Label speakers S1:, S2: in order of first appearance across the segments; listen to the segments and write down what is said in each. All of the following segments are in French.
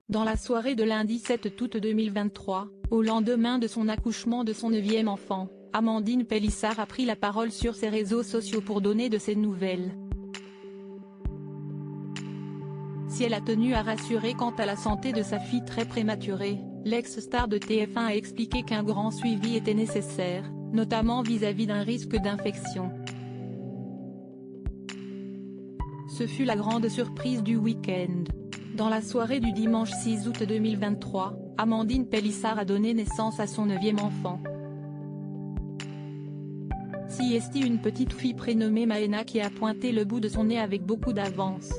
S1: Dans la soirée de lundi 7 août 2023, au lendemain de son accouchement de son 9e enfant, Amandine Pélissard a pris la parole sur ses réseaux sociaux pour donner de ses nouvelles. Si elle a tenu à rassurer quant à la santé de sa fille très prématurée, l'ex-star de TF1 a expliqué qu'un grand suivi était nécessaire, notamment vis-à-vis d'un risque d'infection. Ce fut la grande surprise du week-end. Dans la soirée du dimanche 6 août 2023, Amandine Pélissard a donné naissance à son 9e enfant. C'est une petite fille prénommée Maëna qui a pointé le bout de son nez avec beaucoup d'avance.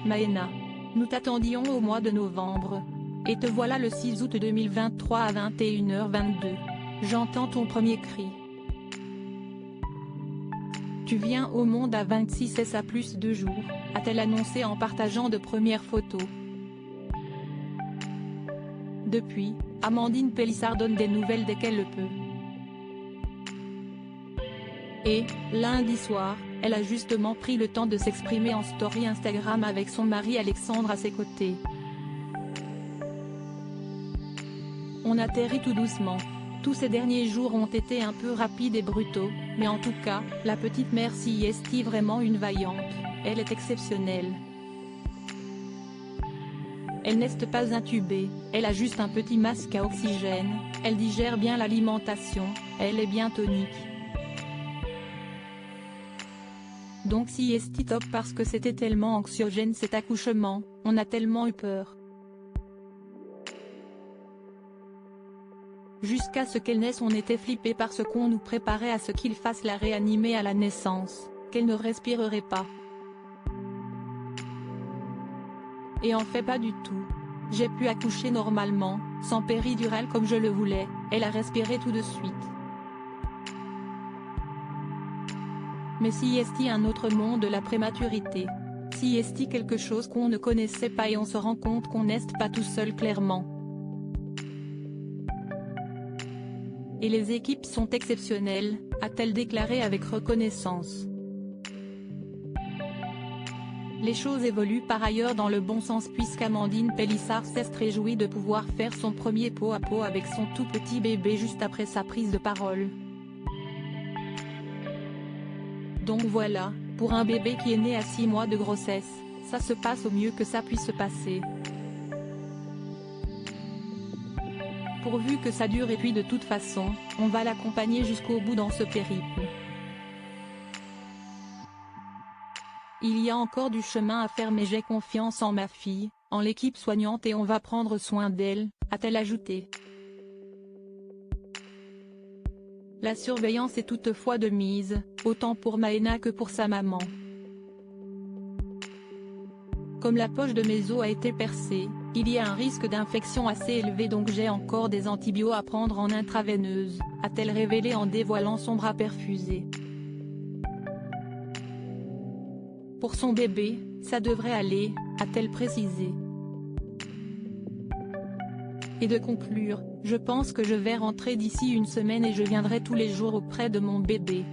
S1: Maëna, nous t'attendions au mois de novembre. Et te voilà le 6 août 2023 à 21h22. J'entends ton premier cri. Tu viens au monde à 26 SA plus 2 jours, a-t-elle annoncé en partageant de premières photos. Depuis, Amandine Pélissard donne des nouvelles dès qu'elle le peut. Et, lundi soir, elle a justement pris le temps de s'exprimer en story Instagram avec son mari Alexandre à ses côtés. On atterrit tout doucement. Tous ces derniers jours ont été un peu rapides et brutaux, mais en tout cas, la petite mère est vraiment une vaillante, elle est exceptionnelle. Elle n'est pas intubée, elle a juste un petit masque à oxygène, elle digère bien l'alimentation, elle est bien tonique. Donc c'est top parce que c'était tellement anxiogène cet accouchement, on a tellement eu peur. Jusqu'à ce qu'elle naisse on était flippés parce qu'on nous préparait à ce qu'il fasse la réanimer à la naissance, qu'elle ne respirerait pas. Et en fait pas du tout. J'ai pu accoucher normalement, sans péridurale comme je le voulais, elle a respiré tout de suite. Mais c'est un autre monde de la prématurité. C'est quelque chose qu'on ne connaissait pas et on se rend compte qu'on n'est pas tout seul clairement. Et les équipes sont exceptionnelles, a-t-elle déclaré avec reconnaissance. Les choses évoluent par ailleurs dans le bon sens puisqu'Amandine Pélissard s'est réjouie de pouvoir faire son premier pot à pot avec son tout petit bébé juste après sa prise de parole. Donc voilà, pour un bébé qui est né à 6 mois de grossesse, ça se passe au mieux que ça puisse se passer. Pourvu que ça dure et puis de toute façon, on va l'accompagner jusqu'au bout dans ce périple. Il y a encore du chemin à faire mais j'ai confiance en ma fille, en l'équipe soignante et on va prendre soin d'elle, a-t-elle ajouté. La surveillance est toutefois de mise, autant pour Maëna que pour sa maman. Comme la poche de mes os a été percée, il y a un risque d'infection assez élevé donc j'ai encore des antibiotiques à prendre en intraveineuse, a-t-elle révélé en dévoilant son bras perfusé. Pour son bébé, ça devrait aller, a-t-elle précisé. Et de conclure, je pense que je vais rentrer d'ici une semaine et je viendrai tous les jours auprès de mon bébé.